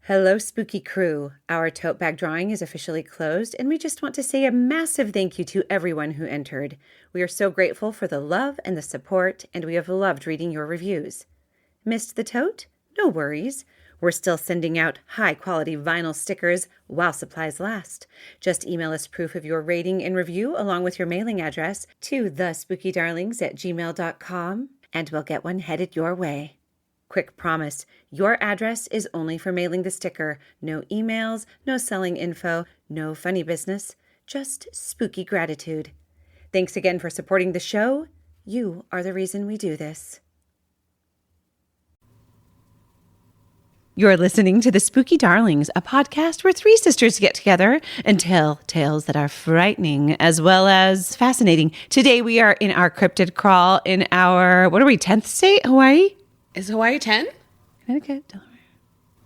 Hello, spooky crew. Our tote bag drawing is officially closed, and we just want to say a massive thank you to everyone who entered. We are so grateful for the love and the support, and we have loved reading your reviews. Missed the tote? No worries. We're still sending out high-quality vinyl stickers while supplies last. Just email us proof of your rating and review along with your mailing address to thespookydarlings@gmail.com, and we'll get one headed your way. Quick promise, your address is only for mailing the sticker. No emails, no selling info, no funny business, just spooky gratitude. Thanks again for supporting the show. You are the reason we do this. You're listening to The Spooky Darlings, a podcast where three sisters get together and tell tales that are frightening as well as fascinating. Today we are in our Cryptid Crawl in our, 10th state, Hawaii? Is Hawaii 10? Connecticut, Delaware.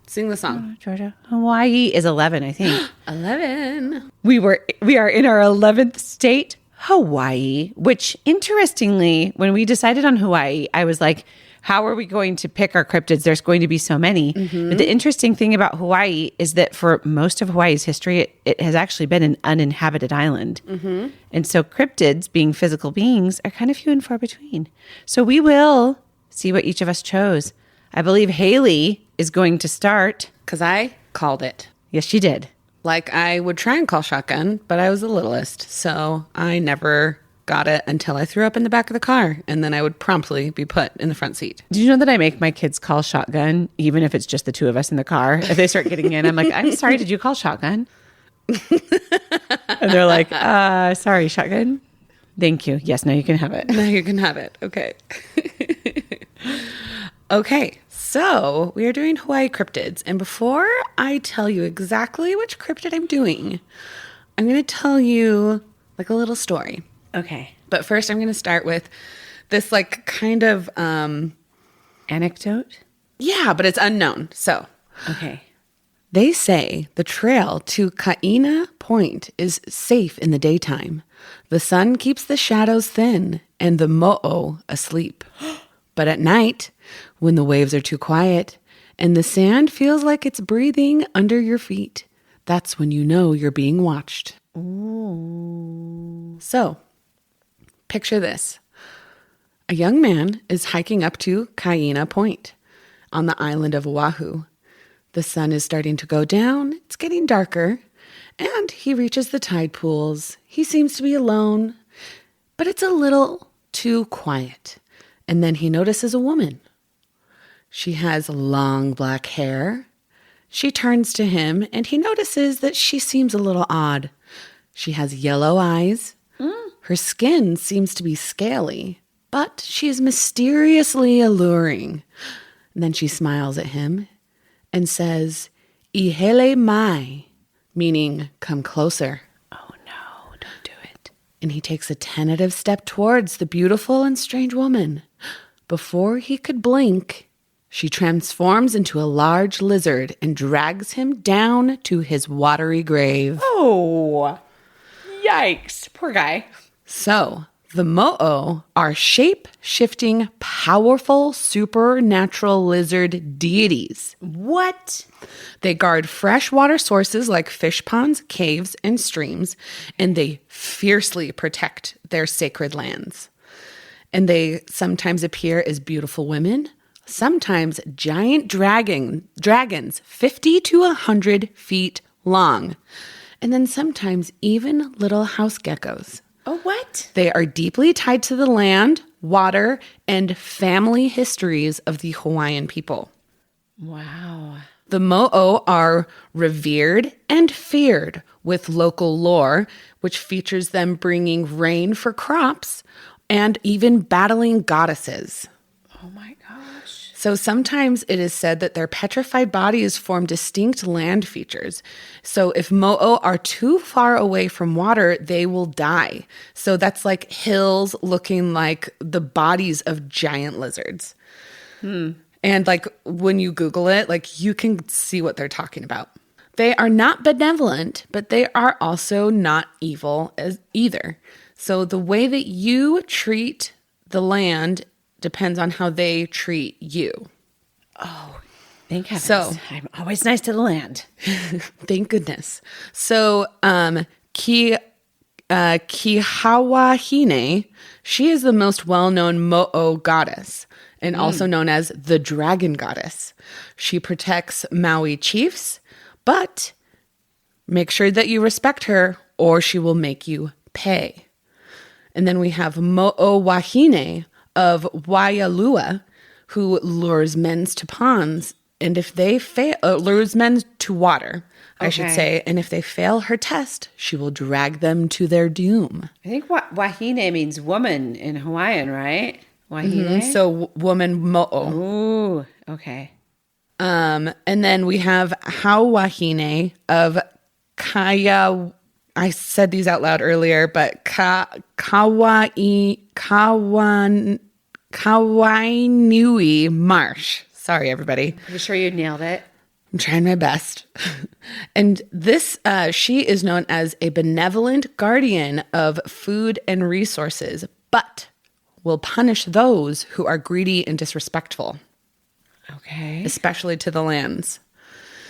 Sing the song. Georgia. Hawaii is 11, I think. 11. We are in our 11th state, Hawaii, which interestingly, when we decided on Hawaii, I was like, how are we going to pick our cryptids? There's going to be so many. Mm-hmm. But the interesting thing about Hawaii is that for most of Hawaii's history, it has actually been an uninhabited island. Mm-hmm. And so cryptids, being physical beings, are kind of few and far between. So we will see what each of us chose. I believe Haley is going to start. Because I called it. Yes, she did. Like I would try and call shotgun, but I was the littlest. So I never got it until I threw up in the back of the car. And then I would promptly be put in the front seat. Do you know that I make my kids call shotgun, even if it's just the two of us in the car? If they start getting in, I'm like, I'm sorry, did you call shotgun? And they're like, sorry, shotgun. Thank you. Yes, now you can have it. Now you can have it. Okay. Okay, so we are doing Hawaii cryptids. And before I tell you exactly which cryptid I'm doing, I'm going to tell you like a little story. Okay. But first I'm going to start with this like kind of anecdote. Yeah, but it's unknown. So, okay. They say the trail to Kaina Point is safe in the daytime. The sun keeps the shadows thin and the mo'o asleep. But at night, when the waves are too quiet and the sand feels like it's breathing under your feet, that's when you know you're being watched. Ooh. So, picture this. A young man is hiking up to Kaina Point on the island of O'ahu. The sun is starting to go down, it's getting darker, and he reaches the tide pools. He seems to be alone, but it's a little too quiet. And then he notices a woman. She has long black hair. She turns to him, and he notices that she seems a little odd. She has yellow eyes. Her skin seems to be scaly, but she is mysteriously alluring. And then she smiles at him and says, "Ihele mai," meaning come closer. Oh no, don't do it. And he takes a tentative step towards the beautiful and strange woman. Before he could blink, she transforms into a large lizard and drags him down to his watery grave. Oh, yikes. Poor guy. So, the mo'o are shape-shifting, powerful, supernatural lizard deities. What? They guard freshwater sources like fish ponds, caves, and streams, and they fiercely protect their sacred lands. And they sometimes appear as beautiful women, sometimes giant dragons 50 to 100 feet long, and then sometimes even little house geckos. Oh, what? They are deeply tied to the land, water, and family histories of the Hawaiian people. Wow. The mo'o are revered and feared with local lore, which features them bringing rain for crops and even battling goddesses. Oh my gosh. So sometimes it is said that their petrified bodies form distinct land features. So if mo'o are too far away from water, they will die. So that's like hills looking like the bodies of giant lizards. And like when you Google it, like you can see what they're talking about. They are not benevolent, but they are also not evil as either. So the way that you treat the land depends on how they treat you. Oh, Thank heavens. So- I'm always nice to the land. Thank goodness. So, Kihawahine, she is the most well-known Mo'o goddess and also known as the dragon goddess. She protects Maui chiefs, but make sure that you respect her or she will make you pay. And then we have Mo'owahine of Waialua, who lures men to ponds, and if they fail, lures men to water, I should Okay. say, and if they fail her test, she will drag them to their doom. I think wahine means woman in Hawaiian, right? Wahine? So woman Mo'o. Ooh, okay. And then we have Hawahine of Kaya. I said these out loud earlier, but Kawainui Marsh. Sorry, everybody. You sure you nailed it? I'm trying my best. And this, she is known as a benevolent guardian of food and resources, but will punish those who are greedy and disrespectful, Okay. especially to the lands.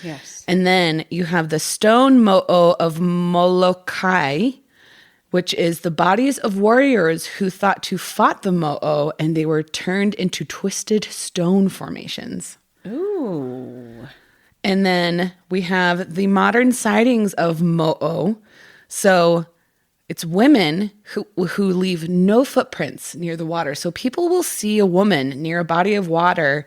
Yes. And then you have the stone mo'o of Molokai, which is the bodies of warriors who thought to fought the mo'o, and they were turned into twisted stone formations. Ooh. And then we have the modern sightings of mo'o. So it's women who leave no footprints near the water. So people will see a woman near a body of water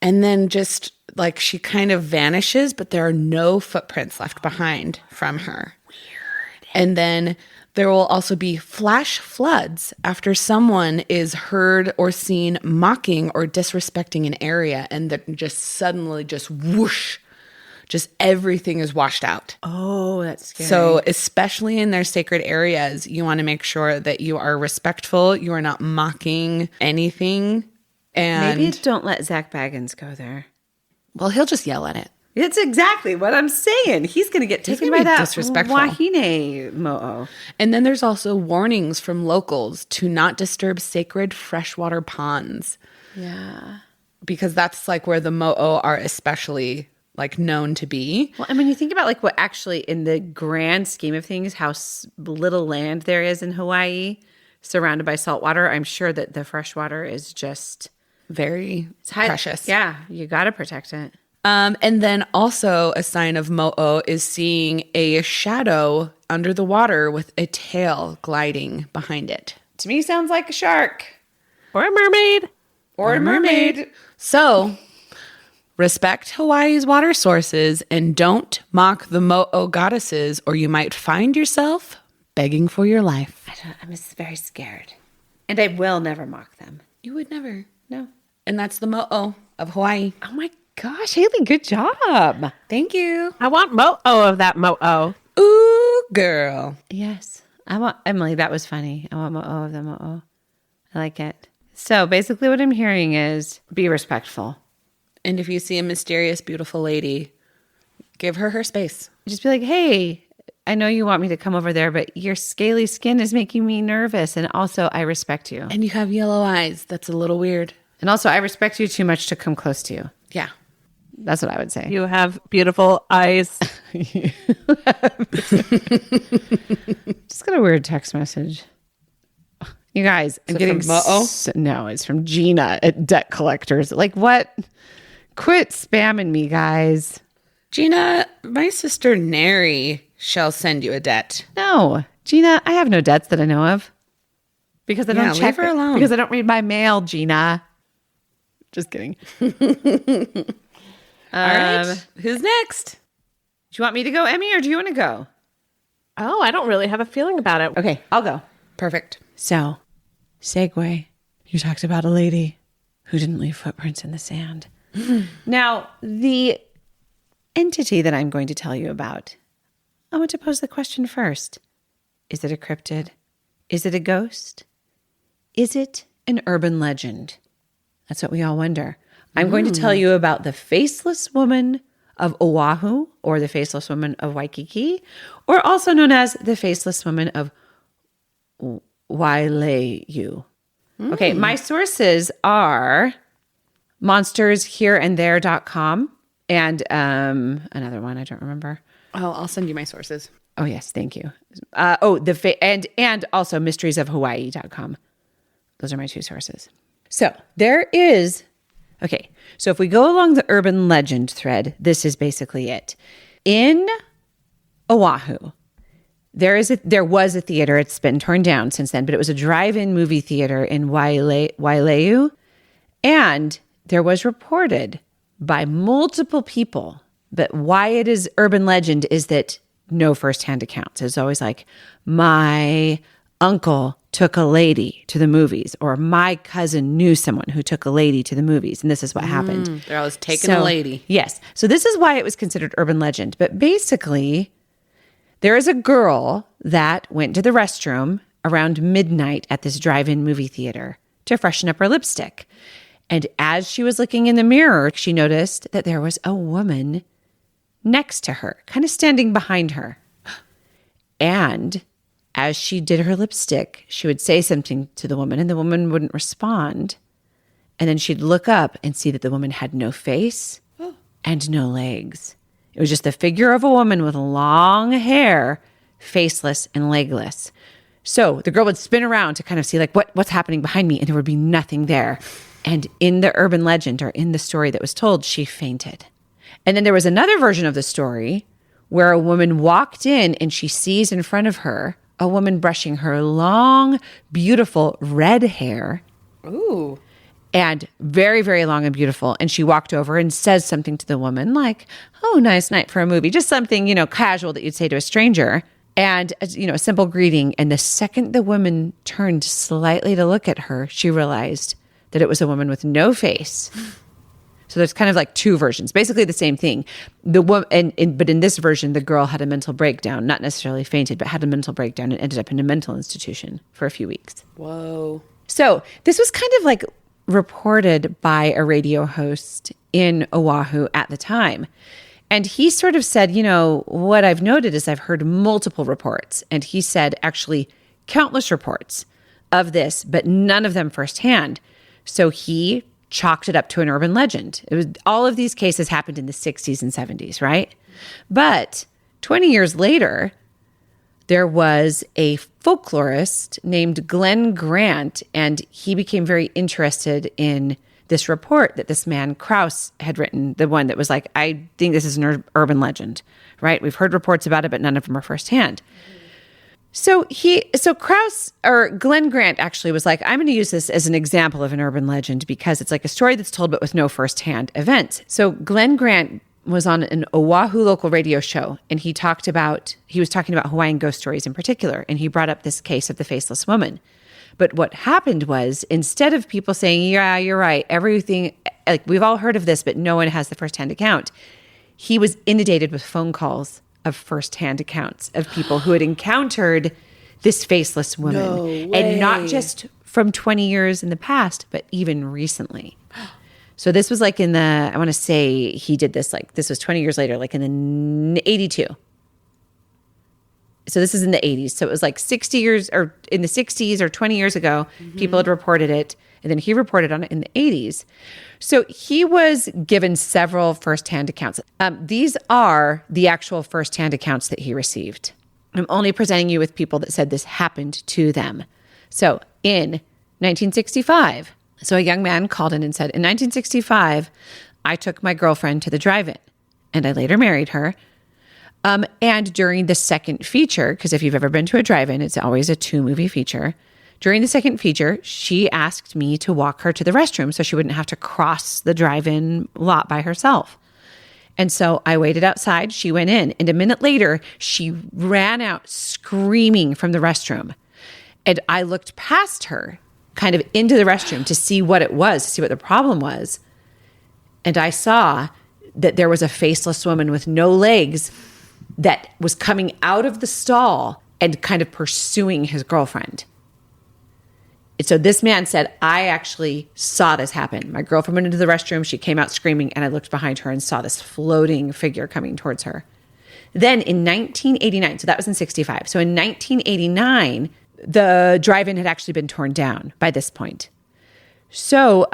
and then just like she kind of vanishes, but there are no footprints left behind from her. Weird. And then there will also be flash floods after someone is heard or seen mocking or disrespecting an area, and then just suddenly just whoosh, just everything is washed out. Oh, that's scary. So especially in their sacred areas, you want to make sure that you are respectful. You are not mocking anything. And maybe don't let Zach Baggins go there. well, he'll just yell at it. That's exactly what I'm saying. He's going to get taken gonna by be that disrespectful. wahine mo'o. And then there's also warnings from locals to not disturb sacred freshwater ponds, Yeah. because that's like where the mo'o are especially like known to be. Well, I mean, you think about like what actually in the grand scheme of things, how little land there is in Hawaii surrounded by salt water. I'm sure that the freshwater is just Very precious. Yeah, you got to protect it. And then also a sign of mo'o is seeing a shadow under the water with a tail gliding behind it. To me, sounds like a shark Or a mermaid. or a mermaid. So respect Hawaii's water sources and don't mock the mo'o goddesses, or you might find yourself begging for your life. I'm just very scared. And I will never mock them. You would never. No. And that's the mo'o of Hawaii. Oh my gosh, Haley, good job. Thank you. I want mo'o of that mo'o. Ooh, girl. Yes. I want, Emily, that was funny. I want mo'o of the mo'o. I like it. So basically what I'm hearing is be respectful. And if you see a mysterious, beautiful lady, give her her space. Just be like, hey, I know you want me to come over there, but your scaly skin is making me nervous. And also, I respect you. And you have yellow eyes. That's a little weird. And also, I respect you too much to come close to you. Yeah. That's what I would say. You have beautiful eyes. Just got a weird text message. You guys, I'm getting from Mo'o? No, it's from Gina at Debt Collectors. Like, what? Quit spamming me, guys. Gina, my sister Neri shall send you a debt. No, Gina, I have no debts that I know of. Because I Yeah, don't check leave her alone. Because I don't read my mail, Gina. Just kidding. All right. Who's next? Do you want me to go, Emmy, or do you want to go? Oh, I don't really have a feeling about it. Okay, I'll go. Perfect. So, segue. You talked about a lady who didn't leave footprints in the sand. Now, the entity that I'm going to tell you about, I want to pose the question first. Is it a cryptid? Is it a ghost? Is it an urban legend? That's what we all wonder. I'm going to tell you about the Faceless Woman of O'ahu, or the Faceless Woman of Waikiki, or also known as the Faceless Woman of Waialua. Okay, my sources are monstershereandthere.com, and another one I don't remember. Oh, I'll send you my sources. Oh yes, thank you. And also mysteriesofhawaii.com. Those are my two sources. So there is, okay, so if we go along the urban legend thread, this is basically it. In Oahu, there was a theater. It's been torn down since then, but it was a drive-in movie theater in Waileu. And there was reported by multiple people, but why it is urban legend is that no firsthand accounts. It's always like, my uncle took a lady to the movies, or my cousin knew someone who took a lady to the movies, and this is what happened. They're always taking a lady. Yes. So this is why it was considered urban legend. But basically, there is a girl that went to the restroom around midnight at this drive-in movie theater to freshen up her lipstick. And as she was looking in the mirror, she noticed that there was a woman next to her, kind of standing behind her. And as she did her lipstick, she would say something to the woman, and the woman wouldn't respond. And then she'd look up and see that the woman had no face and no legs. It was just the figure of a woman with long hair, faceless and legless. So the girl would spin around to kind of see like, what's happening behind me? And there would be nothing there. And in the urban legend, or in the story that was told, she fainted. And then there was another version of the story where a woman walked in and she sees in front of her a woman brushing her long, beautiful red hair. Ooh. And very, very long and beautiful. And she walked over and says something to the woman like, oh, nice night for a movie. Just something, casual that you'd say to a stranger. And, a simple greeting. And the second the woman turned slightly to look at her, she realized that it was a woman with no face. So there's kind of like two versions, basically the same thing. But in this version, the girl had a mental breakdown, not necessarily fainted, but had a mental breakdown and ended up in a mental institution for a few weeks. Whoa. So this was kind of like reported by a radio host in Oahu at the time. And he sort of said, what I've noted is I've heard multiple reports. And he said actually countless reports of this, but none of them firsthand. So he chalked it up to an urban legend. It was all of these cases happened in the 60s and 70s, right? But 20 years later, there was a folklorist named Glenn Grant, and he became very interested in this report that this man Krause had written, the one that was like, I think this is an urban legend, right? We've heard reports about it, but none of them are firsthand. So Glenn Grant actually was like, I'm going to use this as an example of an urban legend because it's like a story that's told, but with no firsthand events. So Glenn Grant was on an Oahu local radio show, and he was talking about Hawaiian ghost stories in particular. And he brought up this case of the faceless woman. But what happened was, instead of people saying, yeah, you're right, everything, like we've all heard of this, but no one has the firsthand account, he was inundated with phone calls of firsthand accounts of people who had encountered this faceless woman. No way. And not just from 20 years in the past, but even recently. So this was like I want to say he did this, like this was 20 years later, like in the 82. So this is in the 80s. So it was like 60 years or in the 60s or 20 years ago, people had reported it. And then he reported on it in the 80s. So he was given several firsthand accounts. These are the actual firsthand accounts that he received. I'm only presenting you with people that said this happened to them. So in 1965, so a young man called in and said, in 1965, I took my girlfriend to the drive-in and I later married her. And during the second feature, because if you've ever been to a drive-in, it's always a 2-movie feature. During the second feature, she asked me to walk her to the restroom so she wouldn't have to cross the drive-in lot by herself. And so I waited outside. She went in. And a minute later, she ran out screaming from the restroom. And I looked past her kind of into the restroom to see what it was, to see what the problem was. And I saw that there was a faceless woman with no legs that was coming out of the stall and kind of pursuing his girlfriend. And so this man said, I actually saw this happen. My girlfriend went into the restroom. She came out screaming, and I looked behind her and saw this floating figure coming towards her. Then in 1989, so that was in 65. So in 1989, the drive-in had actually been torn down by this point. So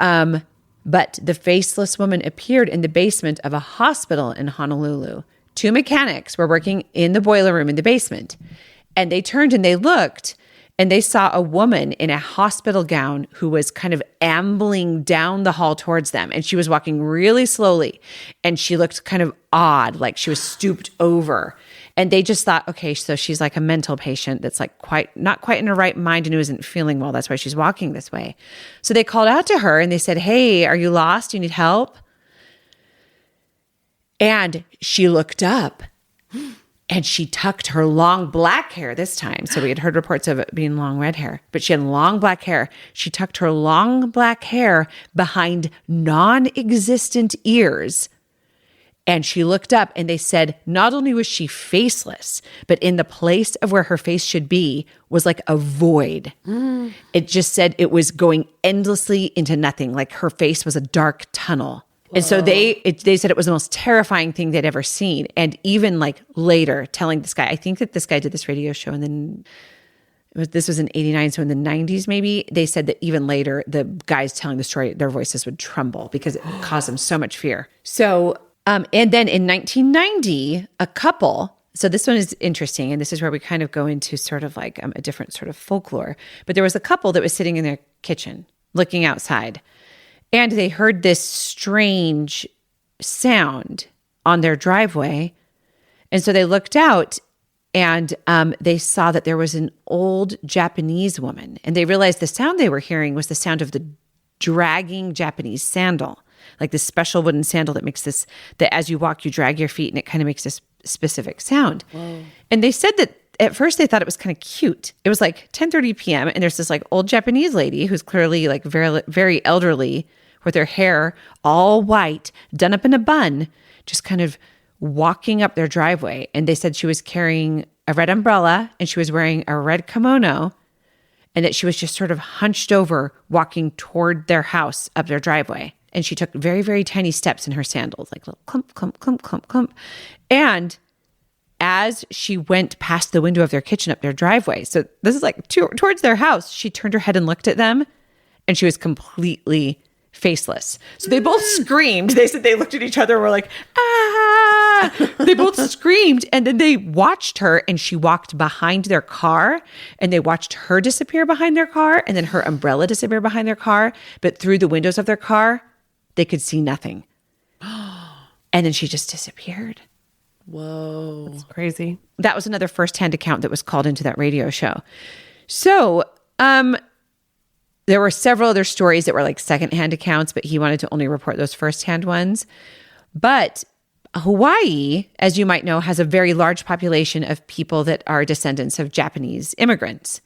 But the faceless woman appeared in the basement of a hospital in Honolulu. 2 mechanics were working in the boiler room in the basement. And they turned and they looked, and they saw a woman in a hospital gown who was kind of ambling down the hall towards them. And she was walking really slowly. And she looked kind of odd, like she was stooped over. And they just thought, okay, so she's like a mental patient that's like not quite in her right mind and who isn't feeling well. That's why she's walking this way. So they called out to her and they said, hey, are you lost? Do you need help? And she looked up. And she tucked her long black hair this time. So we had heard reports of it being long red hair, but she had long black hair. She tucked her long black hair behind non-existent ears. And she looked up and they said, not only was she faceless, but in the place of where her face should be was like a void. It just said it was going endlessly into nothing. Like her face was a dark tunnel. And so they said it was the most terrifying thing they'd ever seen. And even like later telling this guy, I think that this guy did this radio show and then this was in 89. So in the 90s, maybe they said that even later, the guys telling the story, their voices would tremble because it caused them so much fear. So, and then in 1990, a couple, so this one is interesting. And this is where we kind of go into sort of like a different sort of folklore. But there was a couple that was sitting in their kitchen looking outside. And they heard this strange sound on their driveway. And so they looked out and they saw that there was an old Japanese woman. And they realized the sound they were hearing was the sound of the dragging Japanese sandal, like this special wooden sandal that makes this, that as you walk, you drag your feet and it kind of makes this specific sound. Whoa. And they said that at first they thought it was kind of cute. It was like 10:30 p.m. and there's this like old Japanese lady who's clearly like very, very elderly with her hair all white, done up in a bun, just kind of walking up their driveway. And they said she was carrying a red umbrella and she was wearing a red kimono and that she was just sort of hunched over walking toward their house up their driveway. And she took very, very tiny steps in her sandals, like little clump, clump, clump, clump, clump. And as she went past the window of their kitchen up their driveway, so this is like towards their house, she turned her head and looked at them and she was completely faceless. So they both screamed. They said they looked at each other and were like, ah! They both screamed and then they watched her and she walked behind their car and they watched her disappear behind their car and then her umbrella disappear behind their car. But through the windows of their car, they could see nothing. And then she just disappeared. Whoa. That's crazy. That was another firsthand account that was called into that radio show. So, there were several other stories that were like secondhand accounts, but he wanted to only report those firsthand ones. But Hawaii, as you might know, has a very large population of people that are descendants of Japanese immigrants.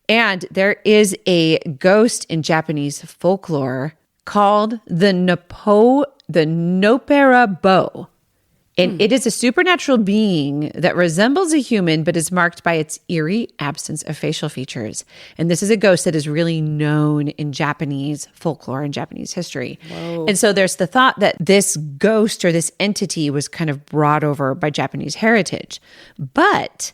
And there is a ghost in Japanese folklore called the Nopera Bo. And it is a supernatural being that resembles a human, but is marked by its eerie absence of facial features. And this is a ghost that is really known in Japanese folklore and Japanese history. Whoa. And so there's the thought that this ghost or this entity was kind of brought over by Japanese heritage. But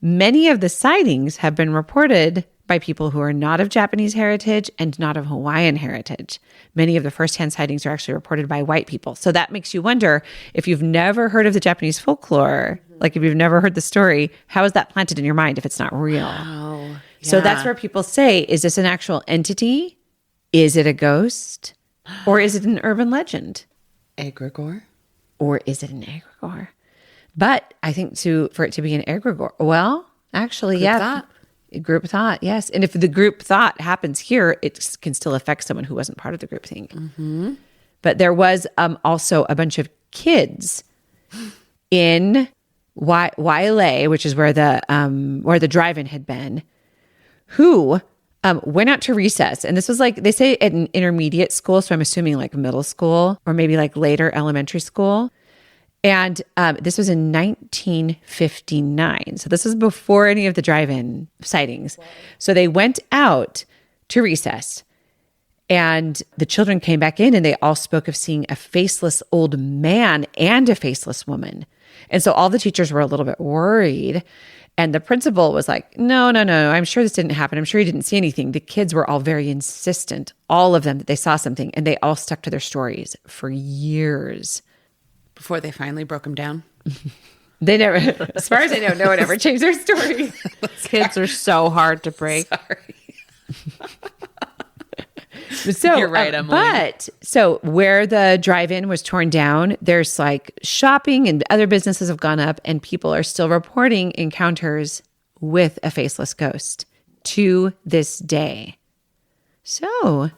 many of the sightings have been reported by people who are not of Japanese heritage and not of Hawaiian heritage. Many of the firsthand sightings are actually reported by white people. So that makes you wonder, if you've never heard of the Japanese folklore, like if you've never heard the story, how is that planted in your mind if it's not real? Wow. Yeah. So that's where people say, is this an actual entity? Is it a ghost? Or is it an urban legend? Egregore? Or is it an egregore? But I think for it to be an egregore, well, actually, Group thought. Group thought, yes. And if the group thought happens here, it can still affect someone who wasn't part of the group think. Mm-hmm. But there was also a bunch of kids in Wailea, which is where the drive-in had been, who went out to recess. And this was like, they say at an intermediate school, so I'm assuming like middle school or maybe like later elementary school. And this was in 1959. So this was before any of the drive-in sightings. Wow. So they went out to recess and the children came back in and they all spoke of seeing a faceless old man and a faceless woman. And so all the teachers were a little bit worried. And the principal was like, no, I'm sure this didn't happen. I'm sure he didn't see anything. The kids were all very insistent, all of them, that they saw something. And they all stuck to their stories for years. Before they finally broke them down. They never, as far as I know, no one ever changed their story. Kids are so hard to break. Sorry. So You're right, Emily. But so where the drive-in was torn down, there's like shopping and other businesses have gone up, and people are still reporting encounters with a faceless ghost to this day. So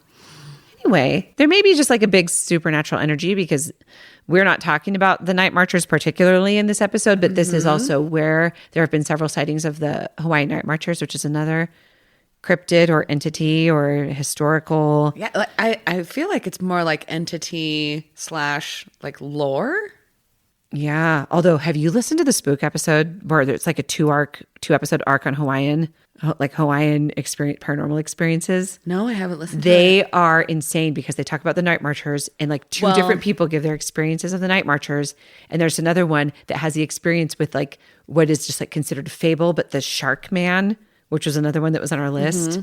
anyway, there may be just like a big supernatural energy, because we're not talking about the night marchers particularly in this episode, but this is also where there have been several sightings of the Hawaii night marchers, which is another cryptid or entity or historical. Yeah, like, I feel like it's more like entity / like lore. Yeah. Although, have you listened to the spook episode where it's like a 2-episode arc on Hawaiian experience, paranormal experiences? No, I haven't listened to it. They are insane because they talk about the night marchers, and like two different people give their experiences of the night marchers. And there's another one that has the experience with like what is just like considered a fable, but the Shark Man, which was another one that was on our list,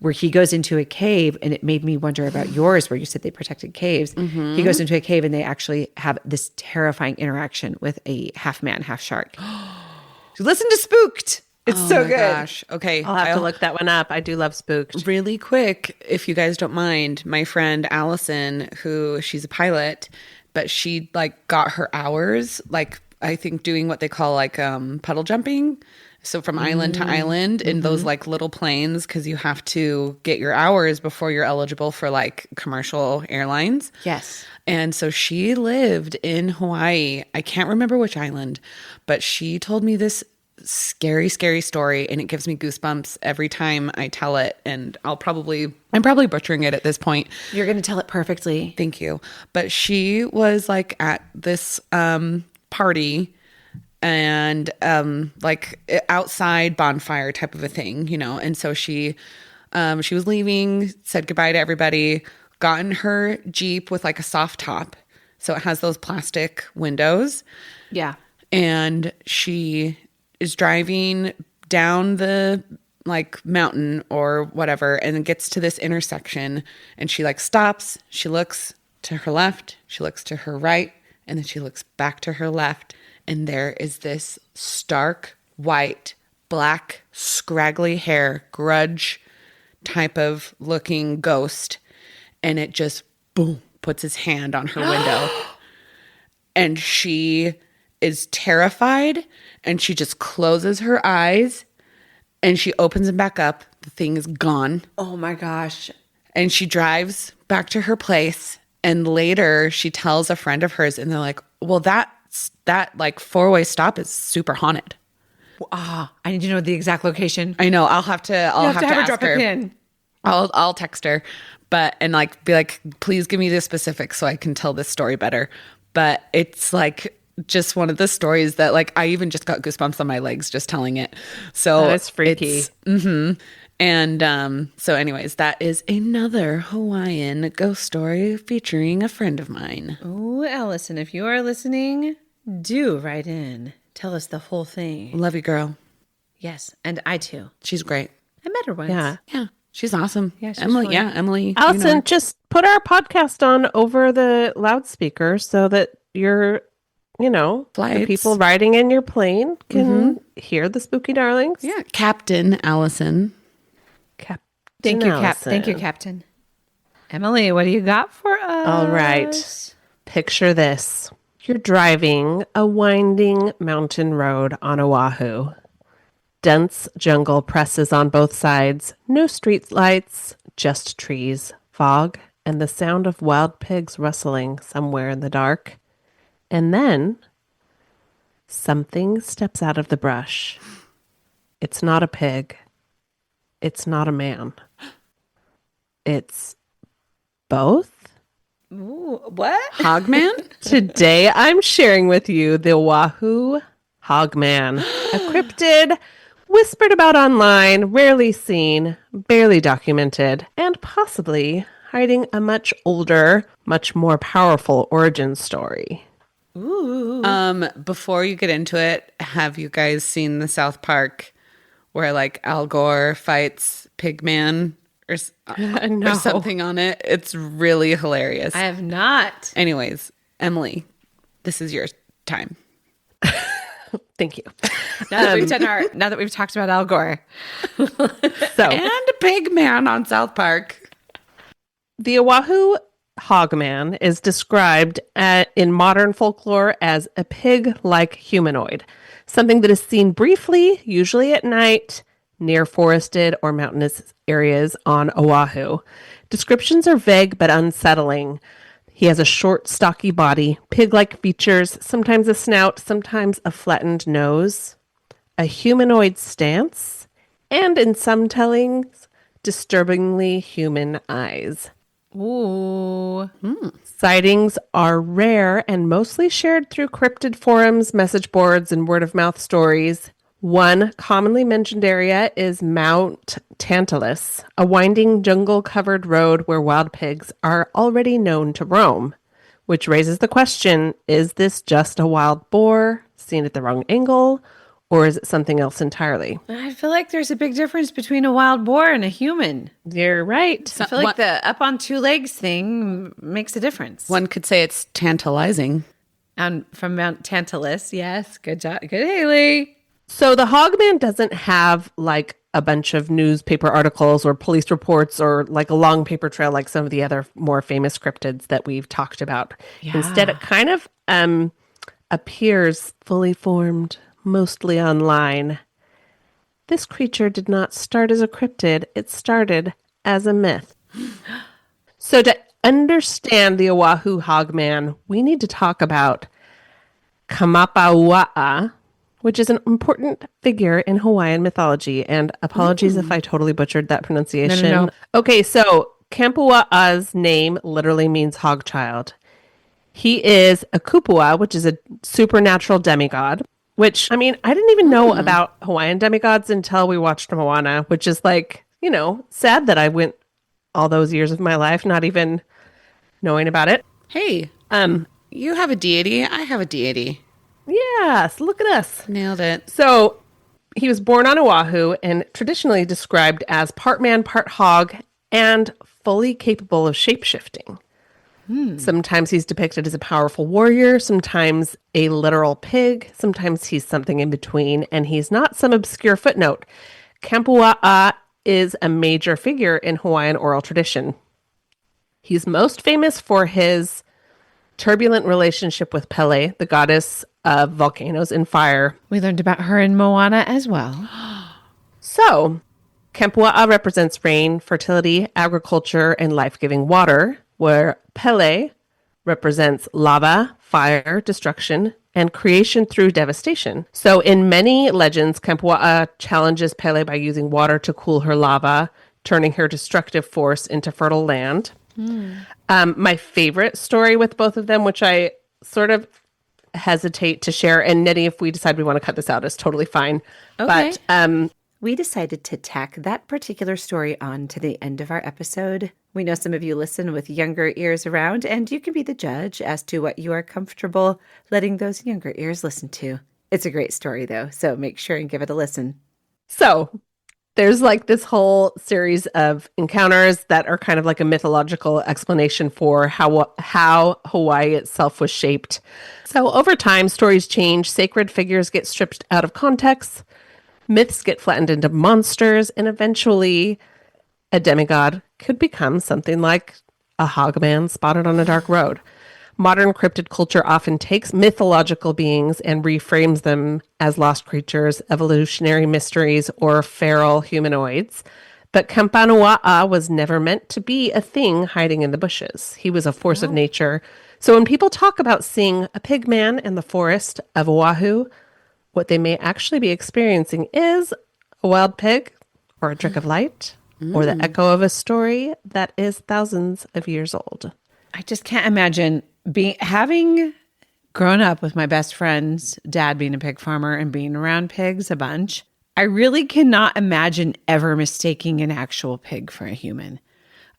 where he goes into a cave, and it made me wonder about yours, where you said they protected caves. He goes into a cave, and they actually have this terrifying interaction with a half man, half shark. Listen to Spooked. It's so good. Gosh. Okay. I'll have to look that one up. I do love Spooked. Really quick, if you guys don't mind, my friend Allison, who she's a pilot, but she like got her hours, like I think doing what they call like puddle jumping. So from island to island in those like little planes, because you have to get your hours before you're eligible for like commercial airlines. Yes. And so she lived in Hawaii. I can't remember which island, but she told me this scary, scary story, and it gives me goosebumps every time I tell it. And I'm probably butchering it at this point. You're going to tell it perfectly. Thank you. But she was like at this party, and like outside bonfire type of a thing, you know. And so she was leaving, said goodbye to everybody, got in her Jeep with like a soft top, so it has those plastic windows. Yeah. And she is driving down the like mountain or whatever, and then gets to this intersection, and she like stops, she looks to her left, she looks to her right, and then she looks back to her left. And there is this stark, white, black, scraggly hair, grudge type of looking ghost. And it just, boom, puts his hand on her window. And she is terrified. And she just closes her eyes. And she opens them back up. The thing is gone. Oh my gosh. And she drives back to her place. And later she tells a friend of hers, and they're like, well, that like 4-way stop is super haunted. I need to know the exact location. I know. I'll have to have her ask drop her. a pin. I'll text her, and like be like, please give me the specifics so I can tell this story better. But it's like just one of the stories that like I even just got goosebumps on my legs just telling it. So That's freaky. And so anyways, that is another Hawaiian ghost story featuring a friend of mine. Oh, Allison, if you are listening, do write in. Tell us the whole thing. Love you, girl. Yes, and I too. She's great. I met her once. Yeah. She's awesome. Yeah, she's Emily. fun. Yeah, Emily. Allison, just put our podcast on over the loudspeaker so that your, the Flights. people riding in your plane can hear the spooky darlings. Yeah, Captain Allison. Thank you, Allison. Thank you, Captain. Emily, what do you got for us? All right. Picture this. You're driving a winding mountain road on Oahu. Dense jungle presses on both sides. No street lights, just trees, fog, and the sound of wild pigs rustling somewhere in the dark. And then something steps out of the brush. It's not a pig. It's not a man. It's both. Ooh, what? Hog Man? Today I'm sharing with you the O'ahu Hog Man, a cryptid whispered about online, rarely seen, barely documented, and possibly hiding a much older, much more powerful origin story. Ooh. Before you get into it, have you guys seen the South Park where like Al Gore fights Pigman or No. or something on it? It's really hilarious. I have not. Anyways, Emily, this is your time. Thank you. Now that we've talked about Al Gore. So, And a Pigman on South Park. the O'ahu Hog Man is described in modern folklore as a pig-like humanoid, something that is seen briefly, usually at night, near forested or mountainous areas on Oahu. Descriptions are vague but unsettling. He has a short, stocky body, pig-like features, sometimes a snout, sometimes a flattened nose, a humanoid stance, and in some tellings, disturbingly human eyes. Ooh. Sightings are rare and mostly shared through cryptid forums, message boards, and word-of-mouth stories. One commonly mentioned area is Mount Tantalus, a winding jungle-covered road where wild pigs are already known to roam, which raises the question, is this just a wild boar seen at the wrong angle, or is it something else entirely? I feel like there's a big difference between a wild boar and a human. You're right. I feel like the up on two legs thing makes a difference. One could say it's tantalizing. And from Mount Tantalus, yes. Good job. Good, Haley. So the Hog Man doesn't have like a bunch of newspaper articles or police reports or like a long paper trail like some of the other more famous cryptids that we've talked about. Yeah. Instead, it kind of appears fully formed, mostly online. This creature did not start as a cryptid. It started as a myth. So to understand the O'ahu Hog Man, we need to talk about Kamapaua'a, which is an important figure in Hawaiian mythology. And apologies if I totally butchered that pronunciation. No. Okay, so Kampua'a's name literally means hog child. He is a kupua, which is a supernatural demigod, which, I mean, I didn't even know about Hawaiian demigods until we watched Moana, which is like, you know, sad that I went all those years of my life not even knowing about it. Hey, you have a deity. I have a deity. Yes, look at us. Nailed it. So he was born on Oahu and traditionally described as part man, part hog, and fully capable of shape-shifting. Sometimes he's depicted as a powerful warrior, sometimes a literal pig, sometimes he's something in between, and he's not some obscure footnote. Kampua'a is a major figure in Hawaiian oral tradition. He's most famous for his turbulent relationship with Pele, the goddess of volcanoes and fire. We learned about her in Moana as well. So, Kampua'a represents rain, fertility, agriculture, and life-giving water, where Pele represents lava, fire, destruction, and creation through devastation. So, in many legends, Kampua'a challenges Pele by using water to cool her lava, turning her destructive force into fertile land. My favorite story with both of them, which I sort of hesitate to share, and Nettie, if we decide we want to cut this out, is totally fine. Okay. But We decided to tack that particular story on to the end of our episode. We know some of you listen with younger ears around, and you can be the judge as to what you are comfortable letting those younger ears listen to. It's a great story, though, so make sure and give it a listen. so there's like this whole series of encounters that are kind of like a mythological explanation for how Hawaii itself was shaped. So over time, stories change, sacred figures get stripped out of context, myths get flattened into monsters, and eventually a demigod could become something like a hog man spotted on a dark road. Modern cryptid culture often takes mythological beings and reframes them as lost creatures, evolutionary mysteries, or feral humanoids. But Kampanua'a was never meant to be a thing hiding in the bushes. He was a force of nature. So when people talk about seeing a pig man in the forest of Oahu, what they may actually be experiencing is a wild pig or a trick of light or the echo of a story that is thousands of years old. I just can't imagine having grown up with my best friend's dad being a pig farmer and being around pigs a bunch. I really cannot imagine ever mistaking an actual pig for a human.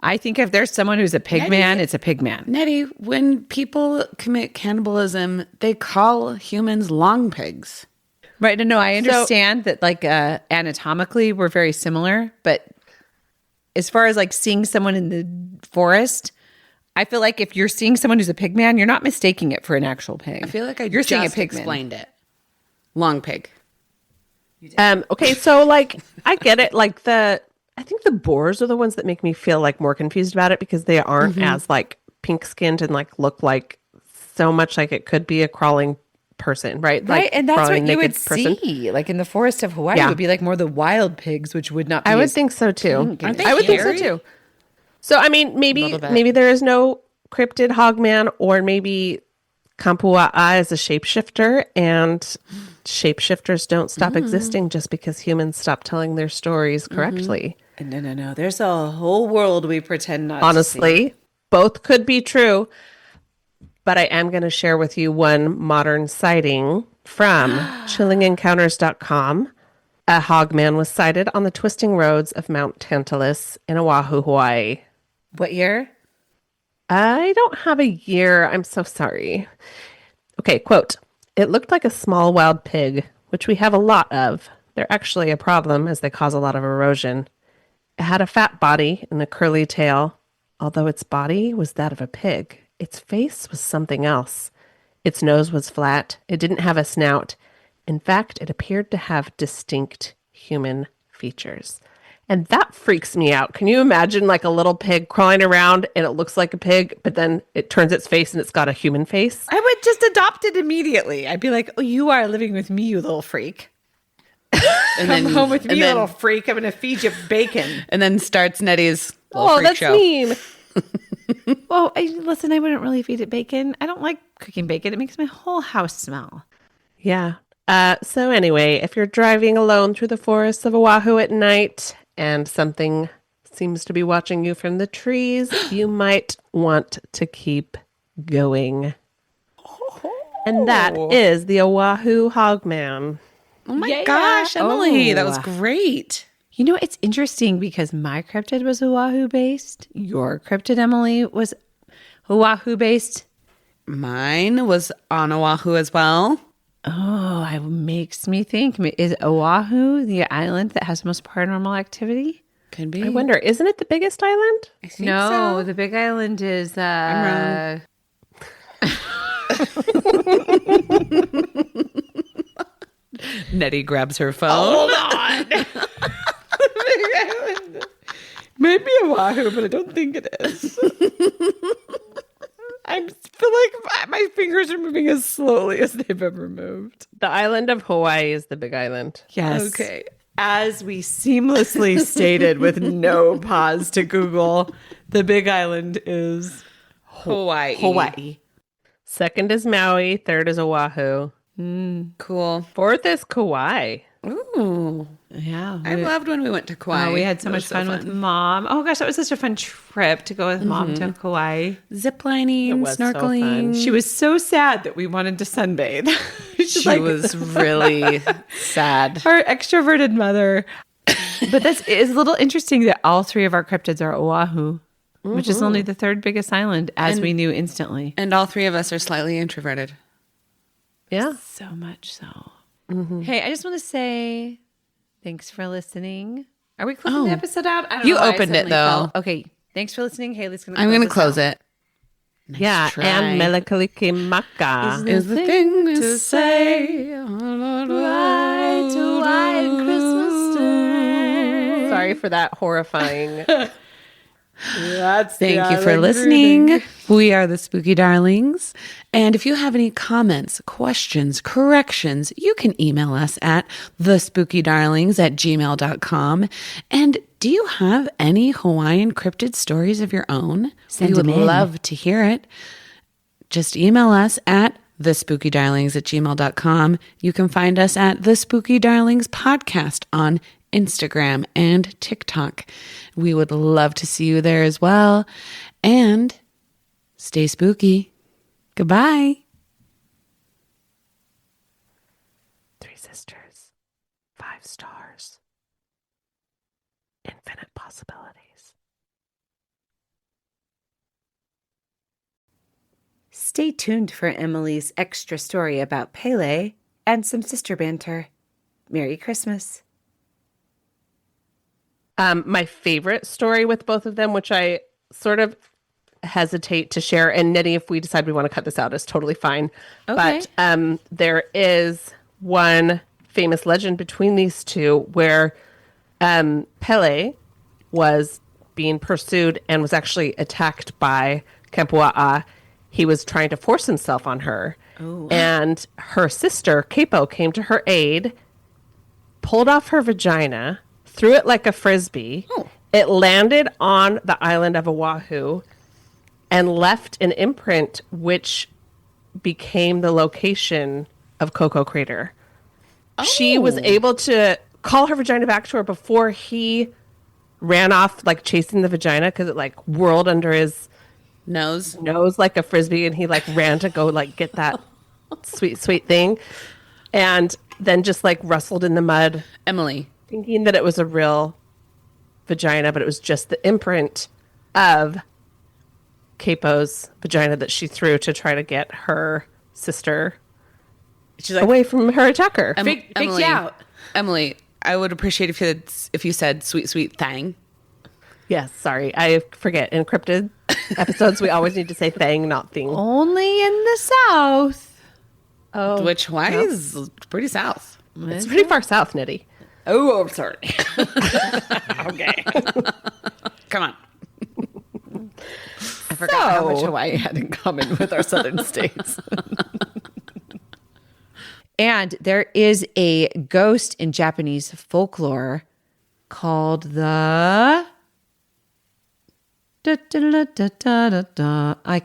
I think if there's someone who's a pig man, it's a pig man. Nettie, when people commit cannibalism, they call humans long pigs. Right. No, I understand that like anatomically we're very similar, but as far as like seeing someone in the forest, I feel like if you're seeing someone who's a pig man, you're not mistaking it for an actual pig. I feel like you're seeing a just pig man. explained it. Long pig. Okay, so like I get it. Like I think the boars are the ones that make me feel like more confused about it because they aren't as like pink skinned and like look like so much like it could be a crawling person, right? Right, Like and that's crawling what you would naked see. Like in the forest of Hawaii, Yeah. would be like more the wild pigs, which would not be I would as think so too. pink and I would think so scary. too. So I mean, Little bit. maybe there is no cryptid Hog Man, or maybe Kampua'a is a shapeshifter, and shapeshifters don't stop existing just because humans stop telling their stories correctly. No. There's a whole world we pretend not to see. Honestly, both could be true. But I am going to share with you one modern sighting from chillingencounters.com. A hog man was sighted on the twisting roads of Mount Tantalus in Oahu, Hawaii. What year? I don't have a year. I'm so sorry. Okay, quote, "It looked like a small wild pig, which we have a lot of. They're actually a problem as they cause a lot of erosion. It had a fat body and a curly tail. Although its body was that of a pig, its face was something else. Its nose was flat. It didn't have a snout. In fact, it appeared to have distinct human features." And that freaks me out. Can you imagine like a little pig crawling around and it looks like a pig, but then it turns its face and it's got a human face? I would just adopt it immediately. I'd be like, "Oh, you are living with me, you little freak. And Come home with me, and you then, little freak. I'm going to feed you bacon." and then starts Nettie's little Oh, freak that's show. mean. Well, listen, I wouldn't really feed it bacon. I don't like cooking bacon. It makes my whole house smell. Yeah. So anyway, if you're driving alone through the forests of Oahu at night and something seems to be watching you from the trees, you might want to keep going. And that is the Oahu Hog Man. Oh my Yeah. gosh, Emily, that Oh. was great. You know, it's interesting because my cryptid was Oahu based. Your cryptid, Emily, was Oahu based. Mine was on Oahu as well. Oh, it makes me think. Is Oahu the island that has the most paranormal activity? Could be. I wonder, isn't it the biggest island? I think No, so. the Big Island is. I'm Nettie grabs her phone. Hold on. Big Island. Maybe Oahu, but I don't think it is. I feel like my fingers are moving as slowly as they've ever moved. The island of Hawaii is the big island. Yes. Okay. As we seamlessly stated with no pause to Google, the Big Island is Hawaii. Hawaii. Second is Maui. Third is Oahu. Cool. Fourth is Kauai. Ooh. Yeah. I loved when we went to Kauai. We had so That much was fun with Mom. Oh gosh, that was such a fun trip to go with Mom to Kauai. Ziplining, It was so snorkeling. fun. She was so sad that we wanted to sunbathe. She's She like, was really sad. our extroverted mother. But it's a little interesting that all three of our cryptids are Oahu, which is only the third biggest island, as we knew instantly. And all three of us are slightly introverted. Yeah. So much so. Hey, I just want to say thanks for listening. Are we closing the episode out? I don't You know why I opened it, suddenly though. felt- Okay, thanks for listening. Haley's going to I'm going to close it. Yeah. try. And Melakalikimaka. Is the thing to say. Sorry for that horrifying. Thank you for listening. We are the Spooky Darlings. And if you have any comments, questions, corrections, you can email us at thespookydarlings@gmail.com. And do you have any Hawaiian cryptid stories of your own? Send we would them in. love to hear it. Just email us at thespookydarlings@gmail.com. You can find us at The Spooky Darlings Podcast on Instagram and TikTok. We would love to see you there as well. And stay spooky. Goodbye. 3 sisters. 5 stars. Infinite possibilities. Stay tuned for Emily's extra story about Pele and some sister banter. Merry Christmas. My favorite story with both of them, which I sort of hesitate to share, and Nettie, if we decide we want to cut this out, is totally fine. Okay. But there is one famous legend between these two where Pele was being pursued and was actually attacked by Kempua'a. He was trying to force himself on her. Oh. And her sister, Capo, came to her aid, pulled off her vagina, threw it like a frisbee. Oh. It landed on the island of O'ahu and left an imprint which became the location of Coco Crater. She was able to call her vagina back to her before he ran off, like chasing the vagina, because it like whirled under his Nose. nose like a frisbee, and he like ran to go like get that sweet thing, and then just like rustled in the mud, Emily. thinking that it was a real vagina, but it was just the imprint of Capo's vagina that she threw to try to get her sister She's like, away from her attacker. fake you out. Emily, I would appreciate if you said sweet thang. Yes, sorry, I forget. In cryptid episodes, we always need to say thing, not thing. Only in the South. Oh, Which Hawaii is pretty south. it's pretty far south, Nettie. Oh, I'm sorry. Okay. Come on. I forgot how much Hawaii had in common with our southern states. And there is a ghost in Japanese folklore called the... I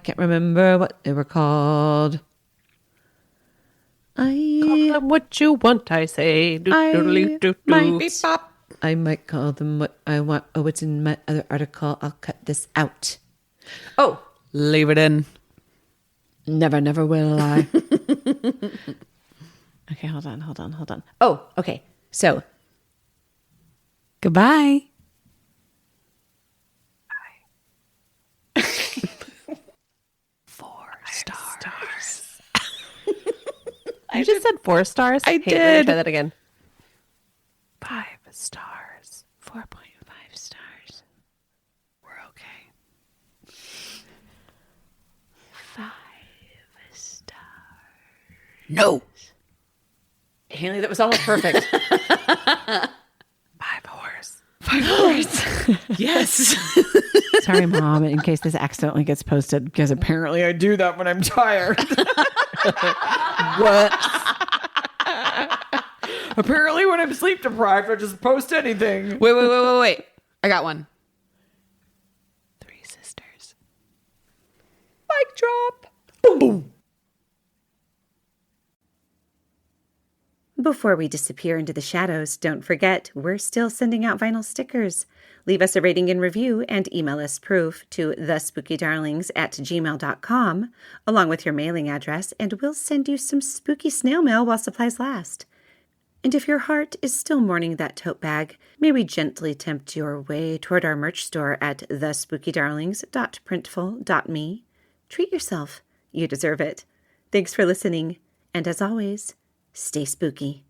can't remember what they were called. Call them what you want, I say. I might call them what I want. Oh, it's in my other article. I'll cut this out. Oh, Leave it in. never will I. Okay, hold on. Oh, okay. So, Goodbye. Stars. You just said 4 stars? I Let me did. try that again. 5 stars. 4.5 stars. We're okay. 5 stars. No. Haley, that was almost perfect. 5 horse. 5 stars. Yes. Sorry, Mom, in case this accidentally gets posted, because apparently I do that when I'm tired. What? Apparently when I'm sleep deprived, I just post anything. Wait. I got one. 3 sisters. Mic drop. Boom, boom. Before we disappear into the shadows, don't forget, we're still sending out vinyl stickers. Leave us a rating and review and email us proof to thespookydarlings@gmail.com, along with your mailing address, and we'll send you some spooky snail mail while supplies last. And if your heart is still mourning that tote bag, may we gently tempt your way toward our merch store at thespookydarlings.printful.me. Treat yourself. You deserve it. Thanks for listening. And as always, stay spooky.